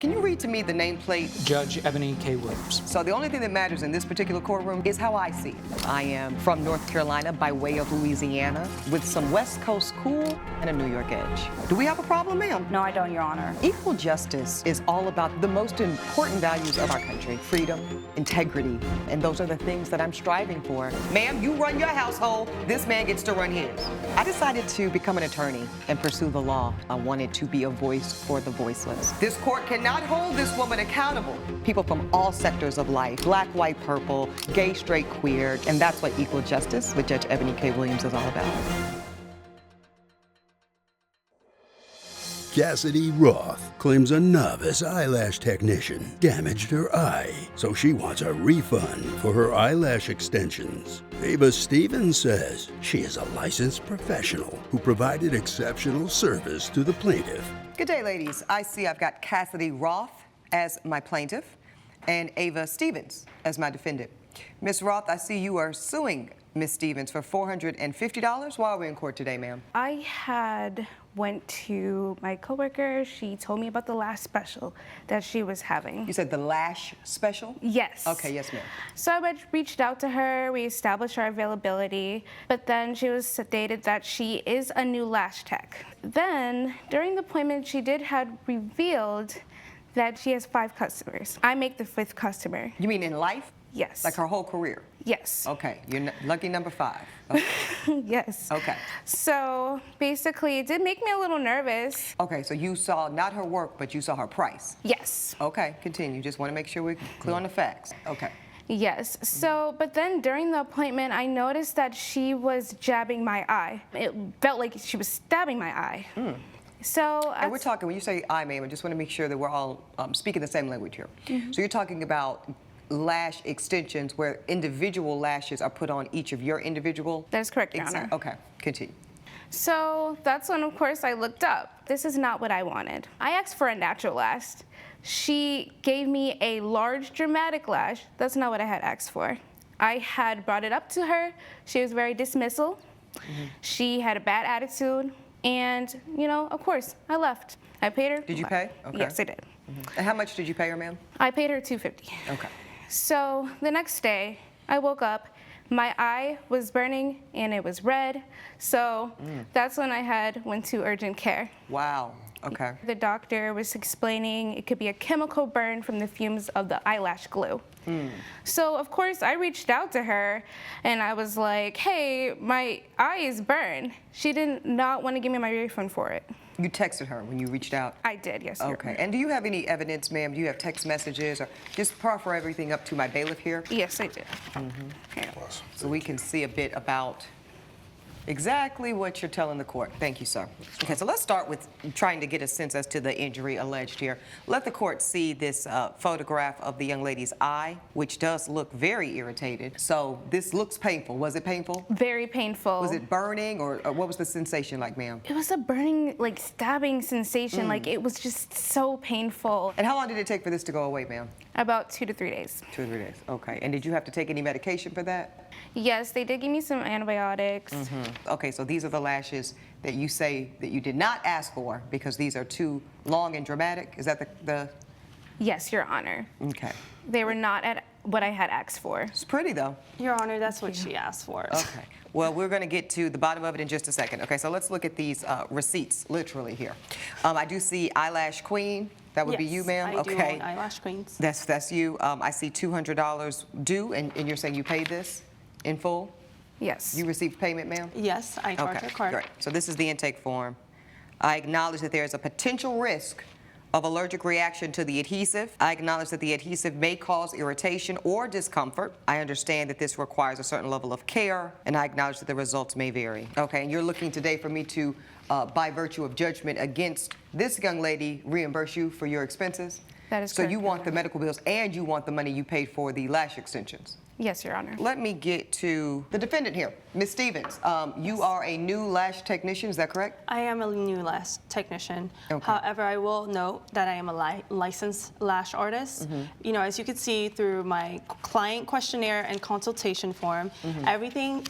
Can you read to me the nameplate? Judge Ebony K. Williams. So the only thing that matters in this particular courtroom is how I see it. I am from North Carolina by way of Louisiana with some West Coast cool and a New York edge. Do we have a problem, ma'am? No, I don't, Your Honor. Equal justice is all about the most important values of our country: freedom, integrity, and those are the things that I'm striving for. Ma'am, you run your household, this man gets to run his. I decided to become an attorney and pursue the law. I wanted to be a voice for the voiceless. This court cannot hold this woman accountable. People from all sectors of life, black, white, purple, gay, straight, queer, and that's what equal justice with Judge Ebony K. Williams is all about. Cassidy Roth claims a novice eyelash technician damaged her eye, so she wants a refund for her eyelash extensions. Ava Stevens says she is a licensed professional who provided exceptional service to the plaintiff. Good day, ladies. I see I've got Cassidy Roth as my plaintiff and Ava Stevens as my defendant. Ms. Roth, I see you are suing Ms. Stevens for $450. Why are we in court today, ma'am? I went to my coworker. She told me about the last special that she was having. You said the lash special? Yes. Okay, yes, ma'am. So I reached out to her. We established our availability, but then she was stated that she is a new lash tech. Then during the appointment, she had revealed that she has 5 customers. I make the 5th customer. You mean in life? Yes. Like her whole career? Yes. Okay, you're lucky number 5. Okay. Yes. Okay. So basically, it did make me a little nervous. Okay, so you saw not her work, but you saw her price? Yes. Okay, continue. Just want to make sure we're clear on the facts. Okay. Yes. So, but then during the appointment, I noticed that she was jabbing my eye. It felt like she was stabbing my eye. So, and we're talking, when you say eye, ma'am, I just want to make sure that we're all speaking the same language here. So you're talking about lash extensions where individual lashes are put on each of your individual? That is correct, Your Honor. Okay, continue. So that's when, of course, I looked up. This is not what I wanted. I asked for a natural lash. She gave me a large dramatic lash. That's not what I had asked for. I had brought it up to her. She was very dismissal. She had a bad attitude. And, you know, of course, I left. I paid her. Did you pay? Okay. Yes, I did. And how much did you pay her, ma'am? I paid her $250. Okay. So the next day, I woke up, my eye was burning and it was red. So that's when I went to urgent care. Wow, okay. The doctor was explaining it could be a chemical burn from the fumes of the eyelash glue. So of course I reached out to her and I was like, hey, my eye is burned. She did not want to give me my refund for it. You texted her when you reached out? I did, yes. Okay. And do you have any evidence, ma'am? Do you have text messages or just proffer everything up to my bailiff here? Yes, I do. Okay. So we can see a bit about exactly what you're telling the court. Thank you, sir. Okay, so let's start with trying to get a sense as to the injury alleged here. Let the court see this photograph of the young lady's eye, which does look very irritated. So this looks painful. Was it painful? Very painful. Was it burning or what was the sensation like, ma'am? It was a burning, like stabbing sensation. Like it was just so painful. And how long did it take for this to go away, ma'am? About 2 to 3 days. 2 to 3 days, okay. And did you have to take any medication for that? Yes, they did give me some antibiotics. Okay, so these are the lashes that you say that you did not ask for because these are too long and dramatic? Is that the... Yes, Your Honor. Okay. They were not at what I had asked for. It's pretty, though. Your Honor, that's what she asked for. Okay. Well, we're going to get to the bottom of it in just a second. Okay, so let's look at these receipts, literally here. I do see Eyelash Queen. That would be you, ma'am? I do own Eyelash Queens. That's you. I see $200 due, and you're saying you paid this in full? Yes. You received payment, ma'am? Yes, I charge her card. Great. So this is the intake form. I acknowledge that there is a potential risk of allergic reaction to the adhesive. I acknowledge that the adhesive may cause irritation or discomfort. I understand that this requires a certain level of care, and I acknowledge that the results may vary. Okay, and you're looking today for me to, by virtue of judgment against this young lady, reimburse you for your expenses? That is so correct. You want the medical bills and you want the money you paid for the lash extensions? Yes, Your Honor. Let me get to the defendant here, Ms. Stevens. You are a new lash technician, is that correct? I am a new lash technician. Okay. However, I will note that I am a licensed lash artist. You know, as you can see through my client questionnaire and consultation form, everything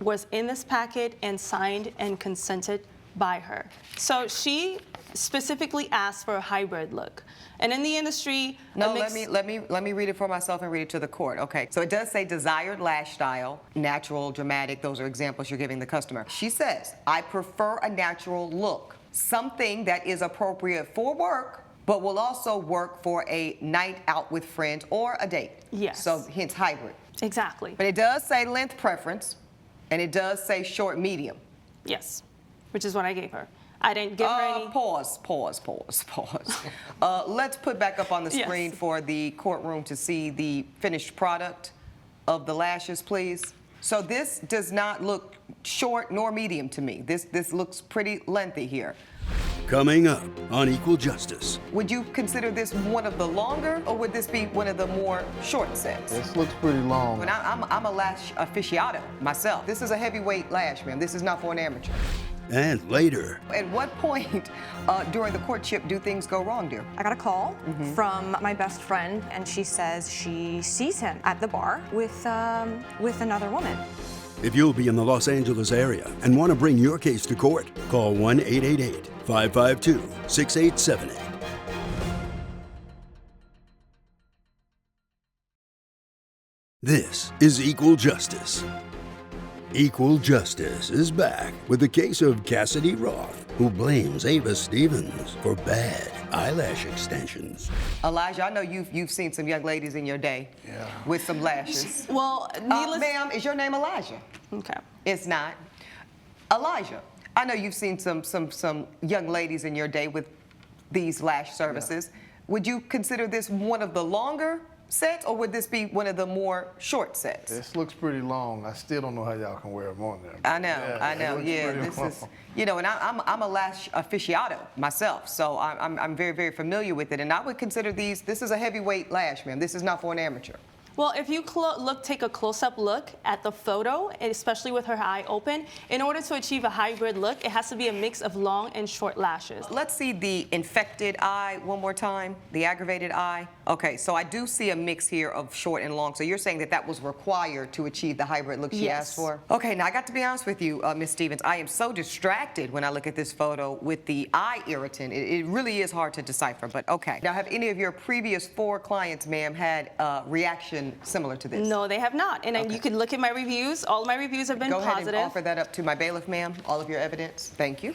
was in this packet and signed and consented by her. So she specifically asked for a hybrid look. And in the industry, No, let me read it for myself and read it to the court. Okay, so it does say desired lash style, natural, dramatic. Those are examples you're giving the customer. She says, I prefer a natural look, something that is appropriate for work, but will also work for a night out with friends or a date. Yes. So hence hybrid. Exactly. But it does say length preference, and it does say short, medium. Yes, which is what I gave her. I didn't give her any. Pause. Let's put back up on the screen Yes. for the courtroom to see the finished product of the lashes, please. So this does not look short nor medium to me. This looks pretty lengthy here. Coming up on Equal Justice. Would you consider this one of the longer, or would this be one of the more short sets? This looks pretty long. When I'm a lash aficionado myself. This is a heavyweight lash, ma'am. This is not for an amateur. And later, At what point during the courtship do things go wrong, dear? I got a call from my best friend, and she says she sees him at the bar with another woman. if you'll be in the Los Angeles area and want to bring your case to court, call 1-888-552-6878. This is Equal Justice. Equal Justice is back with the case of Cassidy Roth, who blames Ava Stevens for bad eyelash extensions. Elijah, I know you've seen some young ladies in your day with some lashes. Well, needless. Ma'am, is your name Elijah? Okay. It's not. Elijah, I know you've seen some young ladies in your day with these lash services. Would you consider this one of the longer sets, or would this be one of the more short sets? This looks pretty long. I still don't know how y'all can wear them on there. I know. Yeah, Pretty this long. is, and I'm a lash aficionado myself, so I'm very, very familiar with it. And I would consider this is a heavyweight lash, ma'am. This is not for an amateur. Well, if you take a close-up look at the photo, especially with her eye open, in order to achieve a hybrid look, it has to be a mix of long and short lashes. Let's see the infected eye one more time, the aggravated eye. Okay, so I do see a mix here of short and long. So you're saying that was required to achieve the hybrid look she Yes. asked for? Okay, now I got to be honest with you, Ms. Stevens. I am so distracted when I look at this photo with the eye irritant. It really is hard to decipher, but okay. Now, have any of your previous 4 clients, ma'am, had a reaction similar to this? No, they have not. And then you can look at my reviews. All of my reviews have been Go ahead positive. and offer that up to my bailiff, ma'am, all of your evidence. Thank you.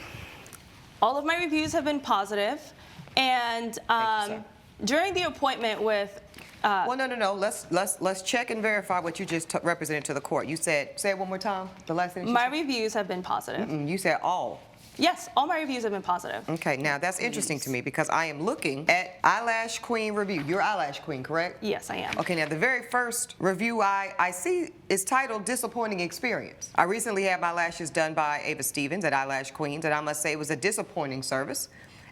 All of my reviews have been positive. And sir. during the appointment with Well, no. Let's check and verify what you just represented to the court. You say it one more time. The last thing that you my said? reviews have been positive. You said all. Yes, all my reviews have been positive. Okay, now that's interesting to me because I am looking at Eyelash Queen review. You're Eyelash Queen, correct? Yes, I am. Okay, now the very first review I see is titled Disappointing Experience. I recently had my lashes done by Ava Stevens at Eyelash Queens, and I must say it was a disappointing service.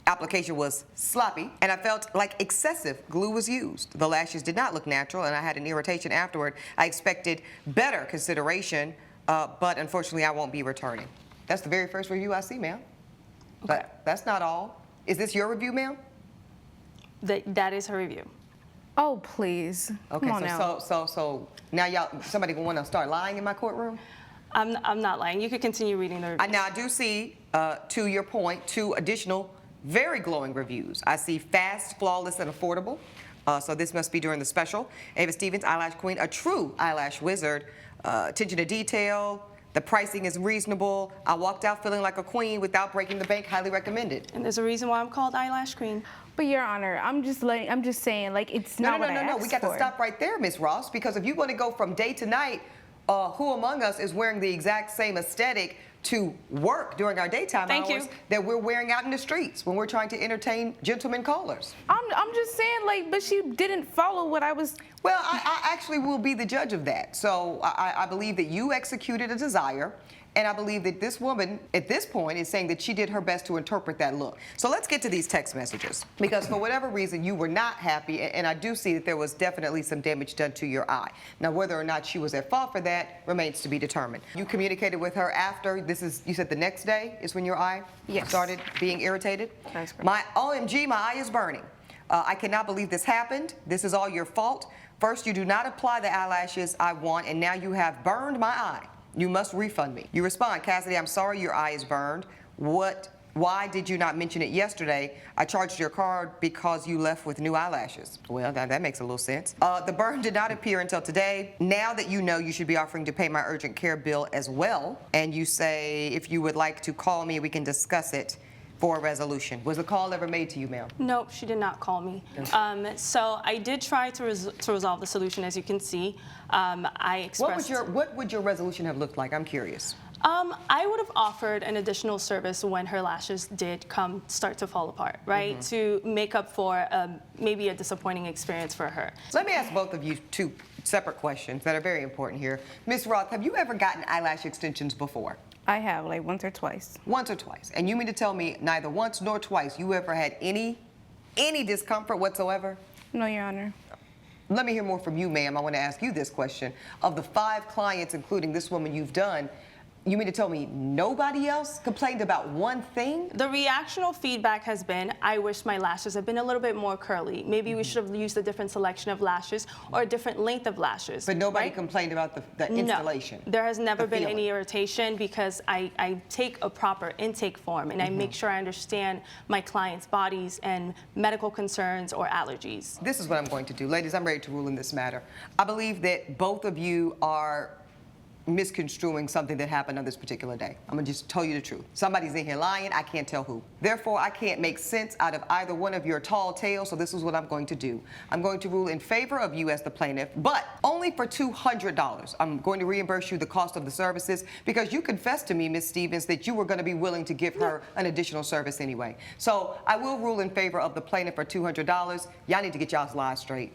Application was sloppy, and I felt like excessive glue was used. The lashes did not look natural, and I had an irritation afterward. I expected better consideration, but unfortunately I won't be returning. That's the very first review I see, ma'am. But that's not all. Is this your review, ma'am? That is her review. Oh, please. Okay, Come on now. so now somebody gonna want to start lying in my courtroom? I'm not lying. You could continue reading the reviews. Now I do see, to your point, 2 additional very glowing reviews. I see fast, flawless, and affordable. So this must be during the special. Ava Stevens, Eyelash Queen, a true eyelash wizard. Attention to detail. The pricing is reasonable. I walked out feeling like a queen without breaking the bank. Highly recommended. And there's a reason why I'm called Eyelash Queen. But Your Honor, I'm just saying, like, it's not what I asked No. We got for. to stop right there, Miss Ross, because if you want to go from day to night, who among us is wearing the exact same aesthetic to work during our daytime Thank hours you. that we're wearing out in the streets when we're trying to entertain gentlemen callers? I'm just saying, like, but she didn't follow what I was. Well, I actually will be the judge of that. So I believe that you executed a desire, and I believe that this woman, at this point, is saying that she did her best to interpret that look. So let's get to these text messages, because for whatever reason, you were not happy, and I do see that there was definitely some damage done to your eye. Now, whether or not she was at fault for that remains to be determined. You communicated with her after, you said the next day is when your eye Yes. started being irritated? That's correct. My OMG, my eye is burning. I cannot believe this happened. This is all your fault. First, you do not apply the eyelashes I want, and now you have burned my eye. You must refund me. You respond, Cassidy, I'm sorry your eye is burned. What Why did you not mention it yesterday? I charged your card because you left with new eyelashes. Well, that makes a little sense. The burn did not appear until today. Now that you know, you should be offering to pay my urgent care bill as well. And you say if you would like to call me, we can discuss it for a resolution. Was the call ever made to you, ma'am? Nope, she did not call me. So I did try to resolve the solution, as you can see. I expressed... What would your resolution have looked like? I'm curious. I would have offered an additional service when her lashes did start to fall apart, right? To make up for maybe a disappointing experience for her. Let me ask both of you two separate questions that are very important here. Ms. Roth, have you ever gotten eyelash extensions before? I have, like once or twice. Once or twice. And you mean to tell me neither once nor twice you ever had any discomfort whatsoever? No, Your Honor. Let me hear more from you, ma'am. I want to ask you this question. Of the 5 clients, including this woman you've done, you mean to tell me nobody else complained about one thing? The reactional feedback has been, I wish my lashes had been a little bit more curly. Maybe we should have used a different selection of lashes or a different length of lashes. But nobody right? complained about the installation? No, there has never been feeling. any irritation because I take a proper intake form and I make sure I understand my clients' bodies and medical concerns or allergies. This is what I'm going to do. Ladies, I'm ready to rule in this matter. I believe that both of you are misconstruing something that happened on this particular day. I'm gonna just tell you the truth. Somebody's in here lying, I can't tell who. Therefore, I can't make sense out of either one of your tall tales, so this is what I'm going to do. I'm going to rule in favor of you as the plaintiff, but only for $200. I'm going to reimburse you the cost of the services because you confessed to me, Ms. Stevens, that you were gonna be willing to give her an additional service anyway. So I will rule in favor of the plaintiff for $200. Y'all need to get y'all's lies straight.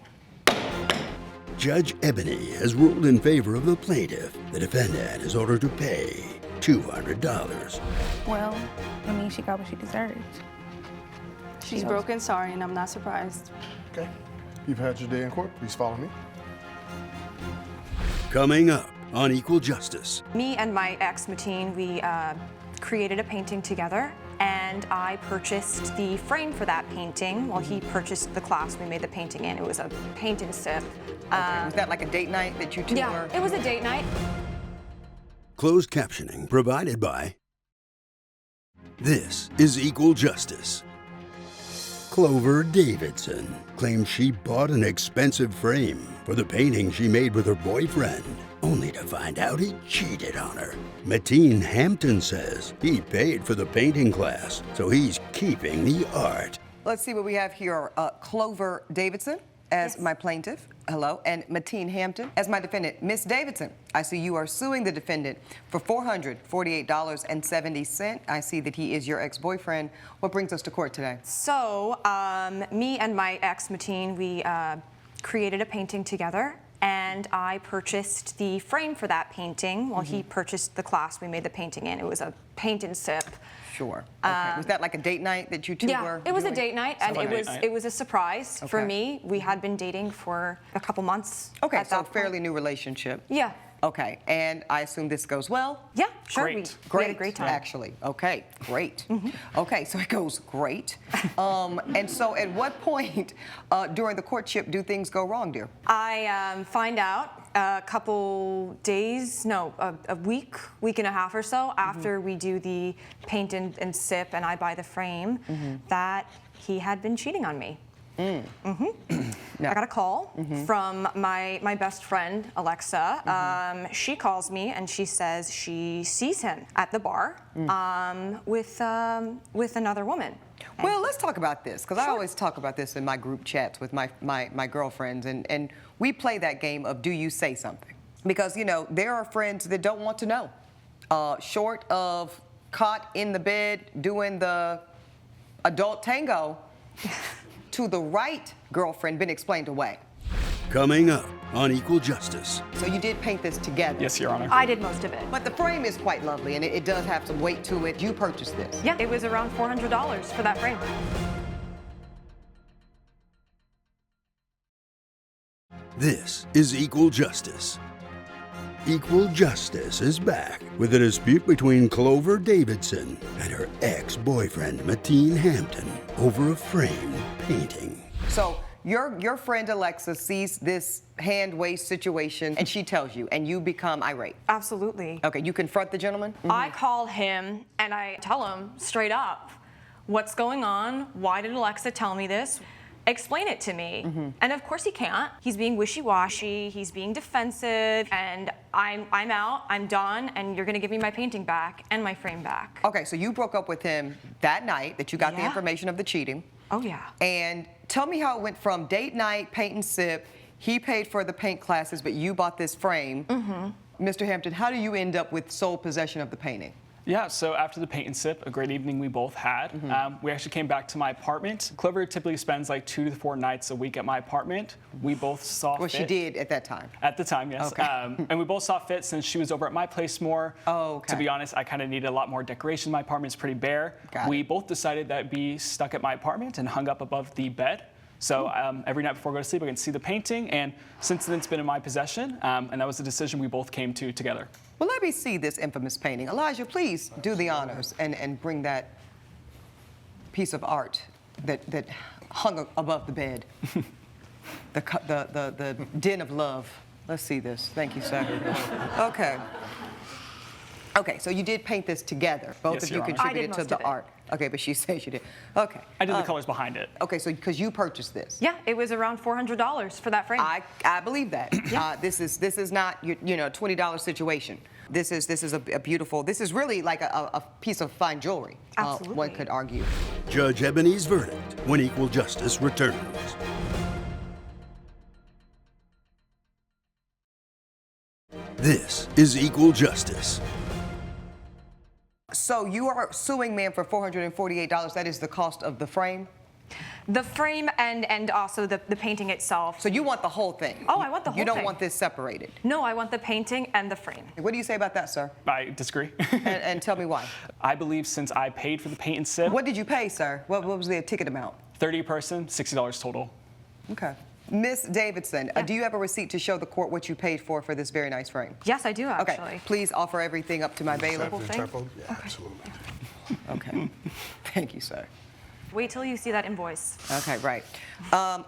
Judge Ebony has ruled in favor of the plaintiff. The defendant is ordered to pay $200. Well, I mean, she got what she deserved. She's broken, sorry, and I'm not surprised. Okay. You've had your day in court. Please follow me. Coming up on Equal Justice. Me and my ex, Mateen, we created a painting together, and I purchased the frame for that painting while he purchased the class we made the painting in. It was a paint and sip. Was that like a date night that you two Yeah, were? it was a date night. Closed captioning provided by... This is Equal Justice. Clover Davidson claims she bought an expensive frame for the painting she made with her boyfriend, only to find out he cheated on her. Mateen Hampton says he paid for the painting class, so he's keeping the art. Let's see what we have here. Clover Davidson as my plaintiff, hello, and Mateen Hampton as my defendant. Miss Davidson, I see you are suing the defendant for $448.70. I see that he is your ex-boyfriend. What brings us to court today? So, me and my ex, Mateen, we created a painting together, and I purchased the frame for that painting while he purchased the class we made the painting in. It was a paint and sip. Sure. Okay. Was that like a date night that you two were Yeah, it was a doing? date night, and it was a surprise for Okay. me. We had been dating for a couple months. Okay, at so that point. fairly new relationship. Yeah. Okay, and I assume this goes well? Yeah, sure. Great. We had a great time. Actually. Okay, great. Okay, so it goes great. And so at what point during the courtship do things go wrong, dear? I find out a couple days, no, a week and a half or so after we do the paint and sip and I buy the frame that he had been cheating on me. I got a call from my best friend, Alexa. She calls me and she says she sees him at the bar with another woman. Well, let's talk about this, because I always talk about this in my group chats with my girlfriends, and we play that game of do you say something? Because, you know, there are friends that don't want to know. Short of caught in the bed doing the adult tango, to the right girlfriend been explained away. Coming up on Equal Justice. So you did paint this together. Yes, Your Honor. I did most of it. But the frame is quite lovely, and it does have some weight to it. You purchased this. Yeah, it was around $400 for that frame. This is Equal Justice. Equal Justice is back with a dispute between Clover Davidson and her ex-boyfriend, Mateen Hampton, over a framed painting. So your friend Alexa sees this hand waste situation and she tells you, and you become irate. Absolutely. Okay, you confront the gentleman? I call him and I tell him straight up, what's going on? Why did Alexa tell me this? Explain it to me. And of course he can't. He's being wishy-washy, he's being defensive, and I'm out, I'm done, and you're gonna give me my painting back and my frame back. Okay, so you broke up with him that night that you got the Yeah. information of the cheating. Oh yeah. And tell me how it went from date night, paint and sip, he paid for the paint classes, but you bought this frame. Mr. Hampton, how do you end up with sole possession of the painting? Yeah, so after the paint and sip, a great evening we both had. We actually came back to my apartment. Clover typically spends like 2 to 4 nights a week at my apartment. We both saw Well, fit. she did at that time. At the time, yes. Okay. And we both saw fit since she was over at my place more. Oh, okay. To be honest, I kind of needed a lot more decoration. My apartment's pretty bare. Got We it. both decided that be stuck at my apartment and hung up above the bed. So every night before I go to sleep, I can see the painting. And since then, it's been in my possession. And that was a decision we both came to together. Well, let me see this infamous painting. Elijah, please do the honors and bring that piece of art that hung above the bed. the den of love. Let's see this. Thank you, sir. Okay. Okay, so you did paint this together. Both Yes, of you Your Honor. contributed I did to most the of it. art. Okay, but she says you did. Okay. I did the colors behind it. Okay, so because you purchased this. Yeah, it was around $400 for that frame. I believe that. This is not a $20 situation. This is a beautiful. This is really like a piece of fine jewelry. One Absolutely. could argue. Judge Ebony's verdict when equal justice returns. This is Equal Justice. So you are suing ma'am for $448. That is the cost of the frame. The frame and also the painting itself. So you want the whole thing. Oh, I want the whole You don't thing. want this separated. No, I want the painting and the frame. What do you say about that, sir? I disagree. And tell me why. I believe since I paid for the paint and sip, What did you pay, sir? What was the ticket amount? 30 person, $60 total. Okay. Miss Davidson, do you have a receipt to show the court what you paid for this very nice frame? Yes, I do actually. Okay. Please offer everything up to my bailiff. thing? Yeah, absolutely. Okay. Thank you, sir. Wait till you see that invoice. Okay, right.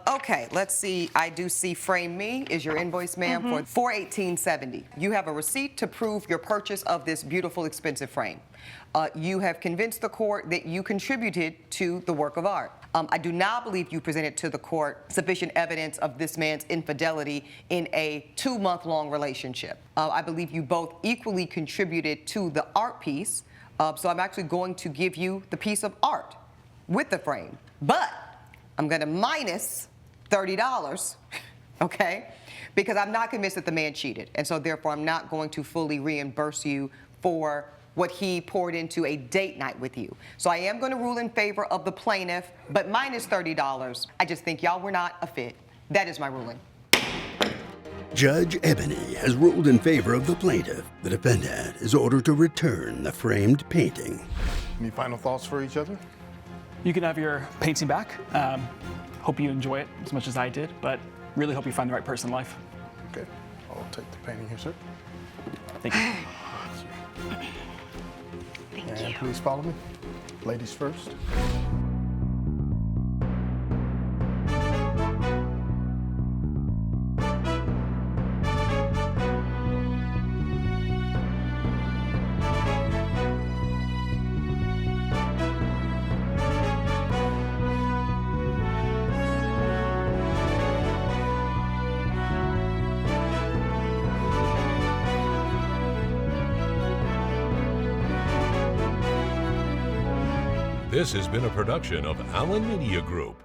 Okay, let's see. I do see Frame Me is your invoice, ma'am, for $418.70. You have a receipt to prove your purchase of this beautiful, expensive frame. You have convinced the court that you contributed to the work of art. I do not believe you presented to the court sufficient evidence of this man's infidelity in a 2-month-long relationship. I believe you both equally contributed to the art piece, so I'm actually going to give you the piece of art with the frame, but I'm gonna minus $30, okay? Because I'm not convinced that the man cheated, and so therefore I'm not going to fully reimburse you for what he poured into a date night with you. So I am gonna rule in favor of the plaintiff, but minus $30. I just think y'all were not a fit. That is my ruling. Judge Ebony has ruled in favor of the plaintiff. The defendant is ordered to return the framed painting. Any final thoughts for each other? You can have your painting back. Hope you enjoy it as much as I did, but really hope you find the right person in life. Okay, I'll take the painting here, sir. Thank you. And please follow me. Ladies first. This has been a production of Allen Media Group.